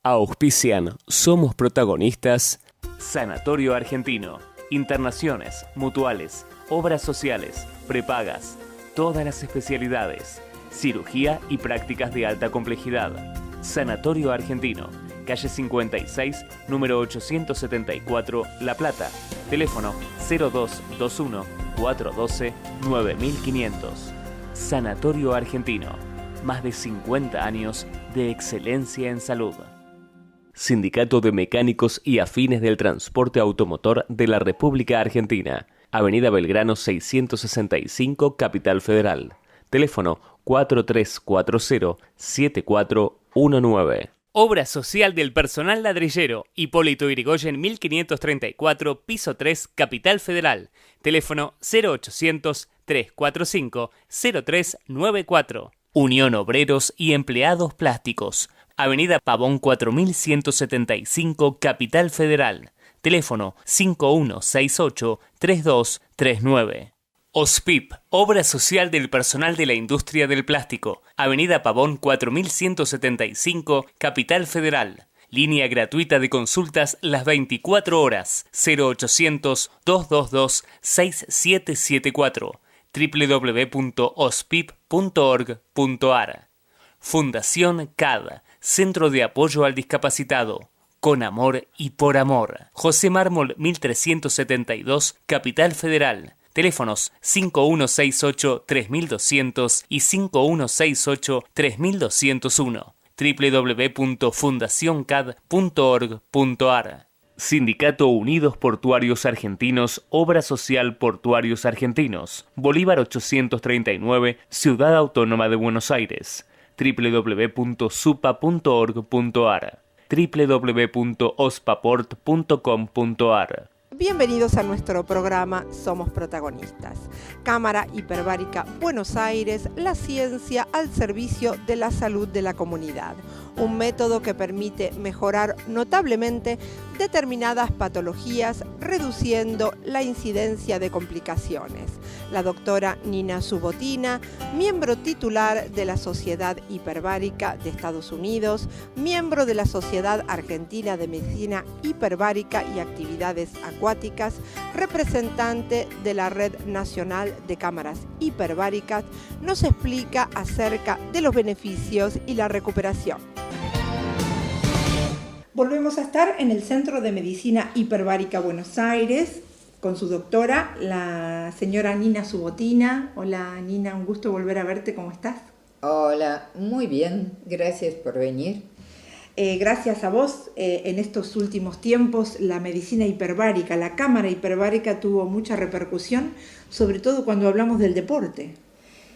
Auspician Somos Protagonistas, Sanatorio Argentino, internaciones, mutuales, obras sociales, prepagas, todas las especialidades, cirugía y prácticas de alta complejidad. Sanatorio Argentino, calle 56, número 874, La Plata. Teléfono 0221 412 9500. Sanatorio Argentino, más de 50 años de excelencia en salud. Sindicato de Mecánicos y Afines del Transporte Automotor de la República Argentina. Avenida Belgrano 665, Capital Federal. Teléfono 4340-7419. Obra social del personal ladrillero. Hipólito Yrigoyen 1534, piso 3, Capital Federal. Teléfono 0800-345-0394. Unión Obreros y Empleados Plásticos. Avenida Pavón 4175, Capital Federal. Teléfono 5168-3239. OSPIP, Obra Social del Personal de la Industria del Plástico. Avenida Pavón 4175, Capital Federal. Línea gratuita de consultas las 24 horas. 0800-222-6774. www.ospip.org.ar. Fundación CAD, Centro de Apoyo al Discapacitado. Con amor y por amor. José Mármol 1372, Capital Federal. Teléfonos 5168-3200 y 5168-3201. www.fundacioncad.org.ar. Sindicato Unidos Portuarios Argentinos, Obra Social Portuarios Argentinos. Bolívar 839, Ciudad Autónoma de Buenos Aires. www.supa.org.ar. www.ospaport.com.ar. Bienvenidos a nuestro programa Somos Protagonistas. Cámara Hiperbárica Buenos Aires, la ciencia al servicio de la salud de la comunidad. Un método que permite mejorar notablemente determinadas patologías, reduciendo la incidencia de complicaciones. La doctora Nina Subotina, miembro titular de la Sociedad Hiperbárica de Estados Unidos, miembro de la Sociedad Argentina de Medicina Hiperbárica y Actividades Acuáticas, representante de la Red Nacional de Cámaras Hiperbáricas, nos explica acerca de los beneficios y la recuperación. Volvemos a estar en el Centro de Medicina Hiperbárica Buenos Aires con su doctora, la señora Nina Subotina. Hola Nina, un gusto volver a verte, ¿cómo estás? Hola, muy bien, gracias por venir. Gracias a vos, en estos últimos tiempos la medicina hiperbárica, la cámara hiperbárica tuvo mucha repercusión, sobre todo cuando hablamos del deporte.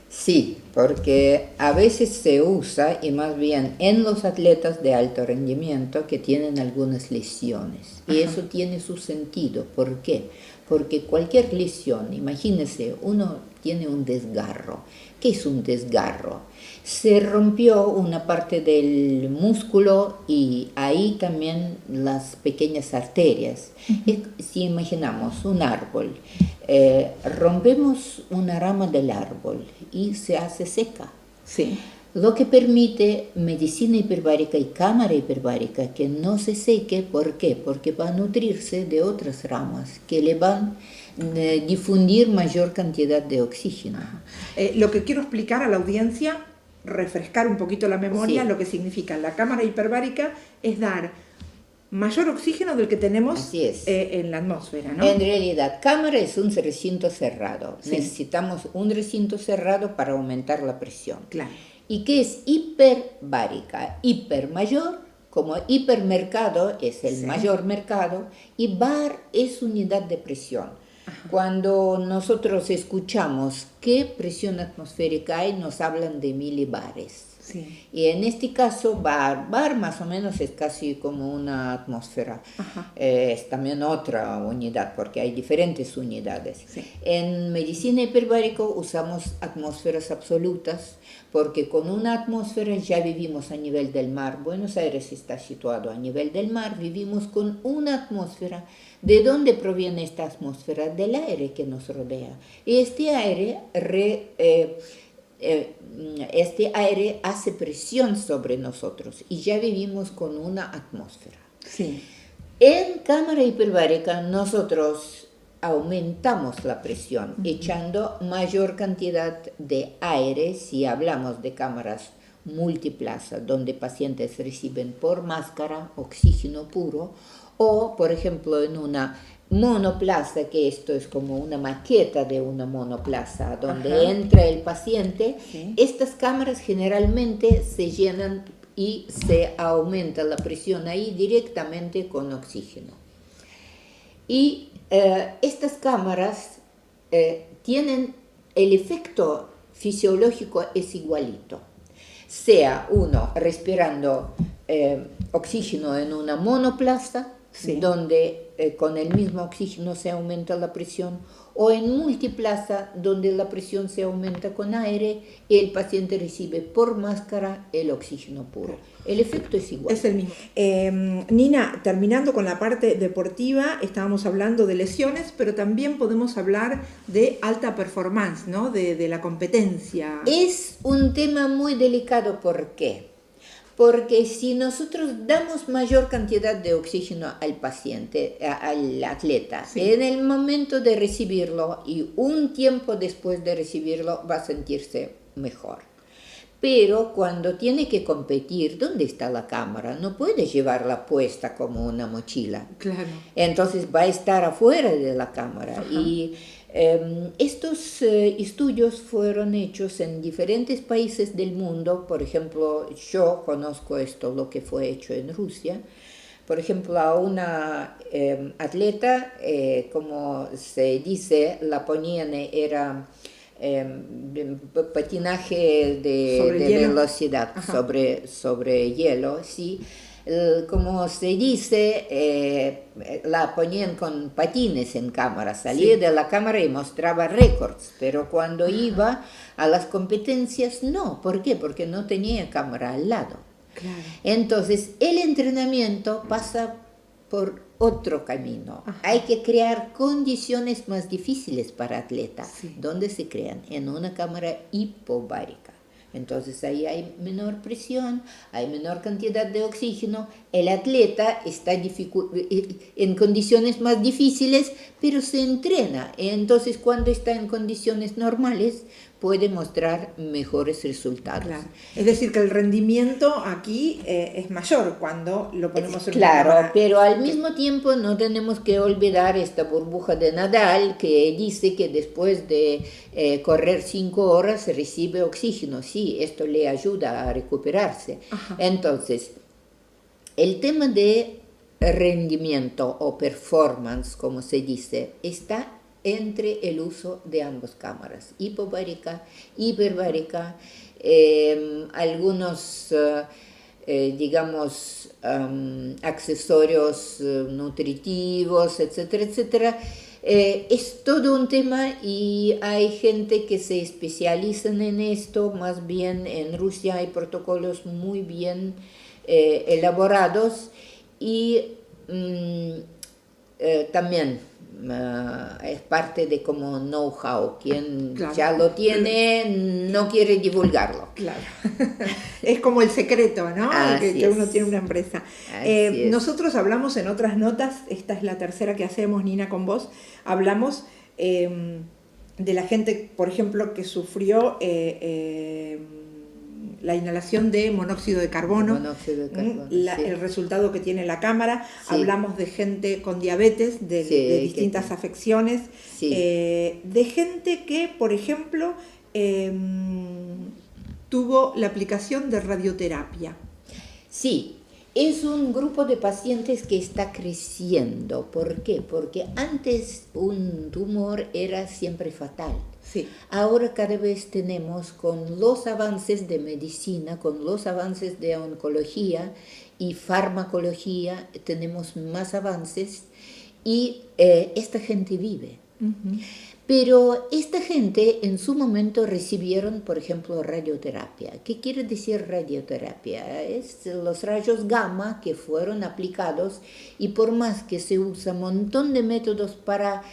Sí, porque a veces se usa, y más bien en los atletas de alto rendimiento que tienen algunas lesiones. Y eso tiene su sentido. ¿Por qué? Porque cualquier lesión, imagínese, uno tiene un desgarro. ¿Qué es un desgarro? Se rompió una parte del músculo y ahí también las pequeñas arterias. Si imaginamos un árbol, rompemos una rama del árbol y se hace seca. Sí. Lo que permite medicina hiperbárica y cámara hiperbárica que no se seque. ¿Por qué? Porque va a nutrirse de otras ramas que le van a difundir mayor cantidad de oxígeno. Lo que quiero explicar a la audiencia, refrescar un poquito la memoria, Sí. Lo que significa la cámara hiperbárica es dar mayor oxígeno del que tenemos en la atmósfera, ¿no? En realidad, cámara es un recinto cerrado. Sí. Necesitamos un recinto cerrado para aumentar la presión. Claro. ¿Y qué es hiperbárica? Hiper mayor, como hipermercado es el mayor mercado, y bar es unidad de presión. Cuando nosotros escuchamos qué presión atmosférica hay, nos hablan de milibares. Sí. Y en este caso, bar más o menos es casi como una atmósfera. Es también otra unidad, porque hay diferentes unidades. Sí. En medicina hiperbárica usamos atmósferas absolutas, porque con una atmósfera ya vivimos a nivel del mar. Buenos Aires está situado a nivel del mar, vivimos con una atmósfera. ¿De dónde proviene esta atmósfera? Del aire que nos rodea. Y este aire este aire hace presión sobre nosotros y ya vivimos con una atmósfera. Sí. En cámara hiperbárica nosotros aumentamos la presión echando mayor cantidad de aire si hablamos de cámaras multiplaza donde pacientes reciben por máscara oxígeno puro o por ejemplo en una monoplaza, que esto es como una maqueta de una monoplaza donde entra el paciente. Estas cámaras generalmente se llenan y se aumenta la presión ahí directamente con oxígeno. Y estas cámaras tienen el efecto fisiológico es igualito, sea uno respirando oxígeno en una monoplaza, donde con el mismo oxígeno se aumenta la presión, o en multiplaza, donde la presión se aumenta con aire y el paciente recibe por máscara el oxígeno puro. El efecto es igual. Es el mismo. Nina, terminando con la parte deportiva, estábamos hablando de lesiones, pero también podemos hablar de alta performance, ¿no? De la competencia. Es un tema muy delicado, ¿por qué? Porque si nosotros damos mayor cantidad de oxígeno al paciente, al atleta, en el momento de recibirlo y un tiempo después de recibirlo va a sentirse mejor. Pero cuando tiene que competir, ¿dónde está la cámara? No puede llevarla puesta como una mochila. Claro. Entonces va a estar afuera de la cámara. Y estos estudios fueron hechos en diferentes países del mundo. Por ejemplo, yo conozco esto, lo que fue hecho en Rusia. Por ejemplo, a una atleta, como se dice, la ponían, era patinaje de velocidad sobre hielo, sí. Como se dice, la ponían con patines en cámara, salía de la cámara y mostraba récords, pero cuando iba a las competencias no. ¿Por qué? Porque no tenía cámara al lado. Claro. Entonces, el entrenamiento pasa por otro camino. Hay que crear condiciones más difíciles para atletas. ¿Dónde se crean? En una cámara hipobárica. Entonces ahí hay menor presión, hay menor cantidad de oxígeno, el atleta está en condiciones más difíciles, pero se entrena. Entonces cuando está en condiciones normales puede mostrar mejores resultados. Claro. Es decir, que el rendimiento aquí es mayor cuando lo ponemos en Claro, una cámara. pero al mismo tiempo no tenemos que olvidar esta burbuja de Nadal que dice que después de correr 5 horas recibe oxígeno. Sí, esto le ayuda a recuperarse. Entonces, el tema de rendimiento o performance, como se dice, está entre el uso de ambas cámaras, hipobárica, hiperbárica, algunos, digamos, accesorios nutritivos, etcétera, etcétera. Es todo un tema y hay gente que se especializa en esto. Más bien en Rusia hay protocolos muy bien elaborados y también es parte de como know-how. Quien ya lo tiene no quiere divulgarlo. Claro. Es como el secreto, ¿no? Que uno tiene una empresa. Nosotros hablamos en otras notas, esta es la tercera que hacemos, Nina, con vos, hablamos de la gente, por ejemplo, que sufrió la inhalación de monóxido de carbono, el resultado que tiene la cámara. Hablamos de gente con diabetes, de distintas afecciones, de gente que, por ejemplo, tuvo la aplicación de radioterapia. Sí, es un grupo de pacientes que está creciendo. ¿Por qué? Porque antes un tumor era siempre fatal. Ahora cada vez tenemos, con los avances de medicina, con los avances de oncología y farmacología, tenemos más avances y esta gente vive. Pero esta gente en su momento recibieron, por ejemplo, radioterapia. ¿Qué quiere decir radioterapia? Es los rayos gamma que fueron aplicados y por más que se usa un montón de métodos para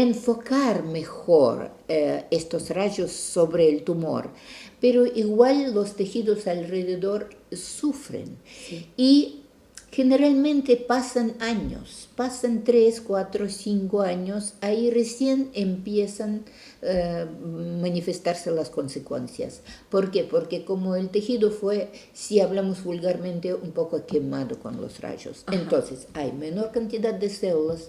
enfocar mejor estos rayos sobre el tumor, pero igual los tejidos alrededor sufren. Sí. Y generalmente pasan años, pasan 3, 4, 5 años, ahí recién empiezan a manifestarse las consecuencias. ¿Por qué? Porque como el tejido fue, si hablamos vulgarmente, un poco quemado con los rayos. Ajá. Entonces hay menor cantidad de células,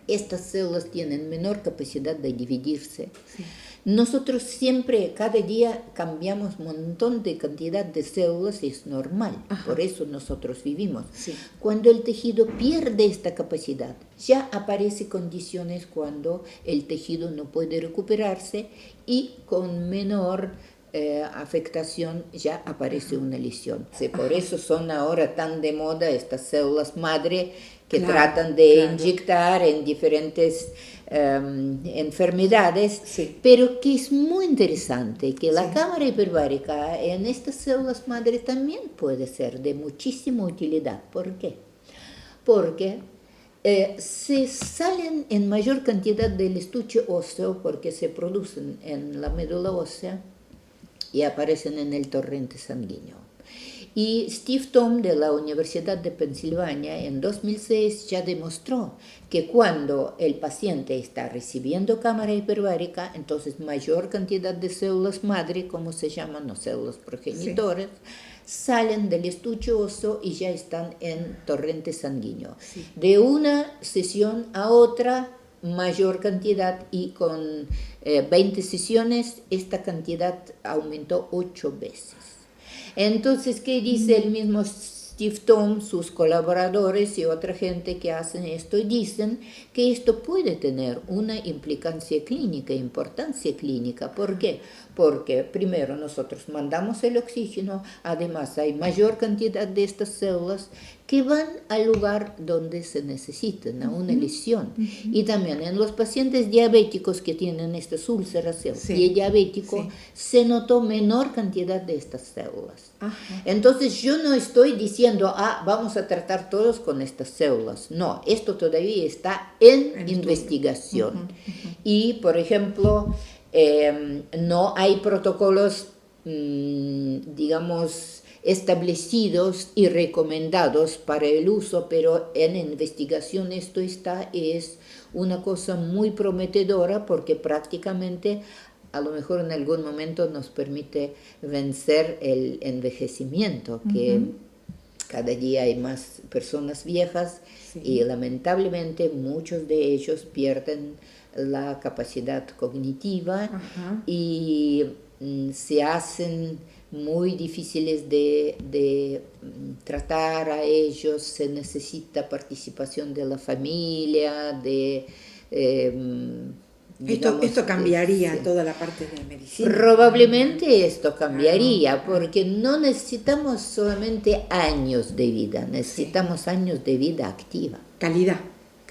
estas células tienen menor capacidad de dividirse. Sí. Nosotros siempre, cada día, cambiamos un montón de cantidad de células, es normal. Ajá. Por eso nosotros vivimos. Sí. Cuando el tejido pierde esta capacidad, ya aparecen condiciones cuando el tejido no puede recuperarse y con menor afectación ya aparece una lesión. Sí, por eso son ahora tan de moda estas células madre que tratan de inyectar en diferentes enfermedades, sí. Pero que es muy interesante que la cámara hiperbárica en estas células madre también puede ser de muchísima utilidad. ¿Por qué? Porque se salen en mayor cantidad del estuche óseo porque se producen en la médula ósea y aparecen en el torrente sanguíneo. Y Steve Thom de la Universidad de Pensilvania en 2006 ya demostró que cuando el paciente está recibiendo cámara hiperbárica, entonces mayor cantidad de células madre, como se llaman, o células progenitoras, salen del estuche óseo y ya están en torrente sanguíneo. Sí. De una sesión a otra, mayor cantidad, y con 20 sesiones esta cantidad aumentó 8 veces. Entonces, ¿qué dice el mismo Steve Thom, sus colaboradores y otra gente que hacen esto? Dicen que esto puede tener una implicancia clínica, importancia clínica. ¿Por qué? Porque primero nosotros mandamos el oxígeno, además hay mayor cantidad de estas células que van al lugar donde se necesitan, a una lesión. Y también en los pacientes diabéticos que tienen estas úlceras, el pie diabético, se notó menor cantidad de estas células. Ajá. Entonces yo no estoy diciendo, vamos a tratar todos con estas células. No, esto todavía está en investigación. Y, por ejemplo, no hay protocolos, digamos, establecidos y recomendados para el uso, pero en investigación esto está, es una cosa muy prometedora porque prácticamente a lo mejor en algún momento nos permite vencer el envejecimiento, que cada día hay más personas viejas y lamentablemente muchos de ellos pierden la capacidad cognitiva y se hacen muy difíciles de tratar a ellos, se necesita participación de la familia, digamos, esto cambiaría toda la parte de medicina. Probablemente esto cambiaría, porque no necesitamos solamente años de vida, necesitamos años de vida activa. Calidad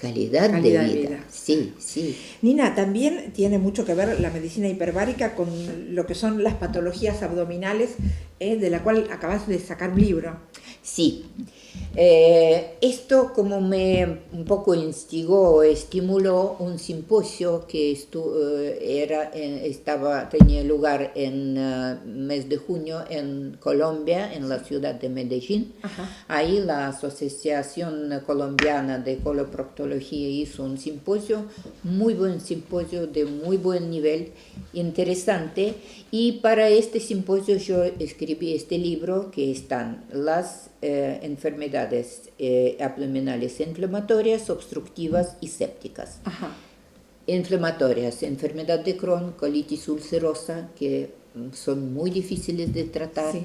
de vida. Sí, sí. Nina, también tiene mucho que ver la medicina hiperbárica con lo que son las patologías abdominales, de la cual acabas de sacar un libro. Sí. Esto como me un poco instigó, estimuló un simposio que tenía lugar en mes de junio en Colombia, en la ciudad de Medellín. Ajá. Ahí la Asociación Colombiana de Coloproctología hizo un simposio, muy buen simposio, de muy buen nivel, interesante, y para este simposio yo escribí este libro que están las enfermedades abdominales inflamatorias, obstructivas y sépticas. Ajá. Inflamatorias, enfermedad de Crohn, colitis ulcerosa, que son muy difíciles de tratar. Sí.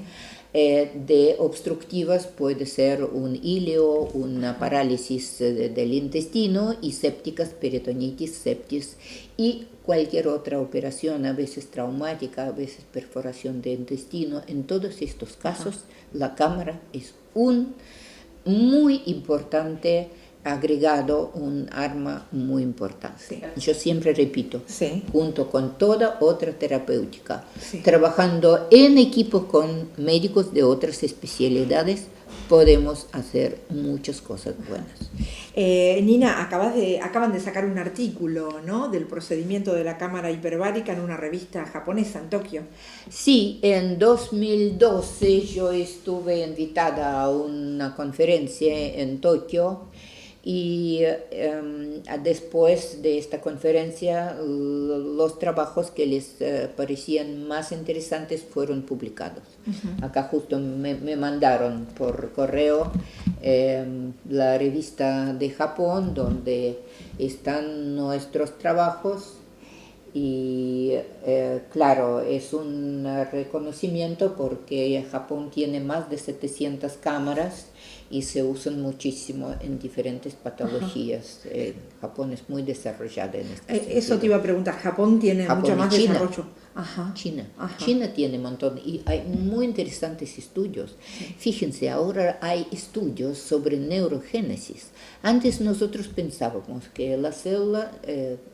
De obstructivas puede ser un híleo, una parálisis del intestino, y sépticas, peritonitis, septis y cualquier otra operación, a veces traumática, a veces perforación de intestino. En todos estos casos, la cámara es un muy importante agregado, un arma muy importante. Sí. Yo siempre repito, junto con toda otra terapéutica, trabajando en equipo con médicos de otras especialidades, podemos hacer muchas cosas buenas. Nina, acaban de sacar un artículo, ¿no?, del procedimiento de la cámara hiperbárica en una revista japonesa en Tokio. Sí, en 2012 yo estuve invitada a una conferencia en Tokio y después de esta conferencia los trabajos que les parecían más interesantes fueron publicados. Acá justo me mandaron por correo la revista de Japón donde están nuestros trabajos y claro, es un reconocimiento porque Japón tiene más de 700 cámaras y se usan muchísimo en diferentes patologías. Japón es muy desarrollado en este sentido. Eso te iba a preguntar, Japón tiene Japón mucho y más China. desarrollo. China tiene un montón y hay muy interesantes estudios. Fíjense, ahora hay estudios sobre neurogénesis. Antes nosotros pensábamos que la célula,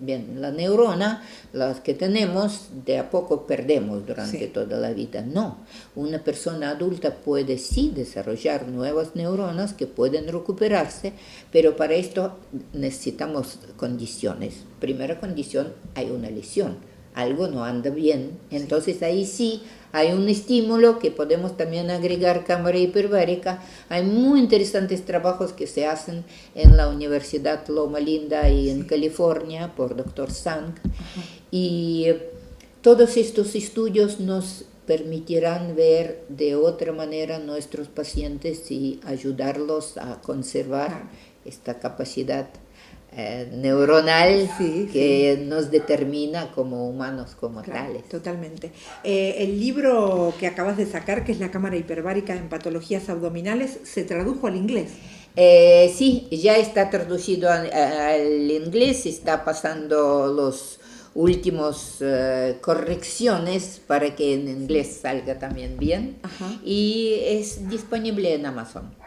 la neurona, las que tenemos, de a poco perdemos durante toda la vida. No, una persona adulta puede sí desarrollar nuevas neuronas que pueden recuperarse, pero para esto necesitamos condiciones. Primera condición, hay una lesión. Algo no anda bien, entonces ahí sí hay un estímulo que podemos también agregar cámara hiperbárica. Hay muy interesantes trabajos que se hacen en la Universidad Loma Linda y en California por Dr. Sang. Y todos estos estudios nos permitirán ver de otra manera a nuestros pacientes y ayudarlos a conservar esta capacidad neuronal que nos determina como humanos, como tales. Totalmente. El libro que acabas de sacar, que es La cámara hiperbárica en patologías abdominales, ¿se tradujo al inglés? Sí, ya está traducido al inglés, está pasando los últimos correcciones para que en inglés salga también bien. Y es disponible en Amazon.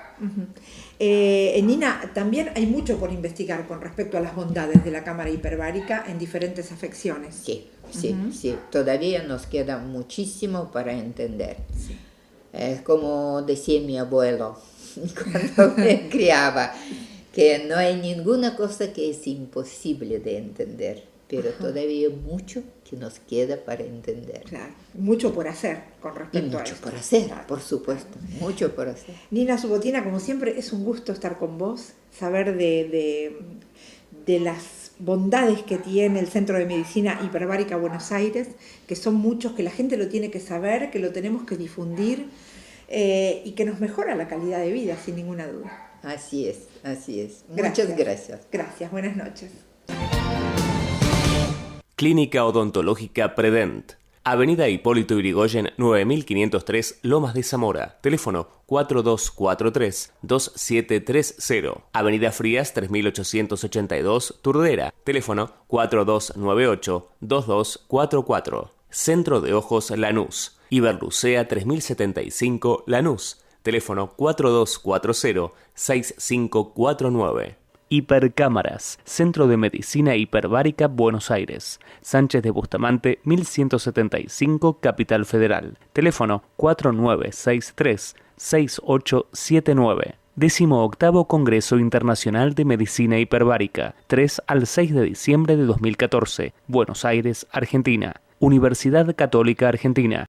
Nina, también hay mucho por investigar con respecto a las bondades de la cámara hiperbárica en diferentes afecciones. Sí, todavía nos queda muchísimo para entender. Es como decía mi abuelo cuando me criaba, que no hay ninguna cosa que es imposible de entender, pero todavía mucho que nos queda para entender. Claro, mucho por hacer con respecto a esto. Mucho por hacer, por supuesto, mucho por hacer. Nina Subotina, como siempre, es un gusto estar con vos, saber de las bondades que tiene el Centro de Medicina Hiperbárica Buenos Aires, que son muchos, que la gente lo tiene que saber, que lo tenemos que difundir y que nos mejora la calidad de vida, sin ninguna duda. Así es, así es. Muchas gracias. Gracias, buenas noches. Clínica Odontológica Predent. Avenida Hipólito Yrigoyen 9503 Lomas de Zamora. Teléfono 4243-2730. Avenida Frías 3882 Turdera. Teléfono 4298-2244. Centro de Ojos Lanús. Iberlucea 3075 Lanús. Teléfono 4240-6549. Hipercámaras, Centro de Medicina Hiperbárica Buenos Aires, Sánchez de Bustamante 1175, Capital Federal. Teléfono 4963-6879. 18º Congreso Internacional de Medicina Hiperbárica, 3 al 6 de diciembre de 2014, Buenos Aires, Argentina. Universidad Católica Argentina.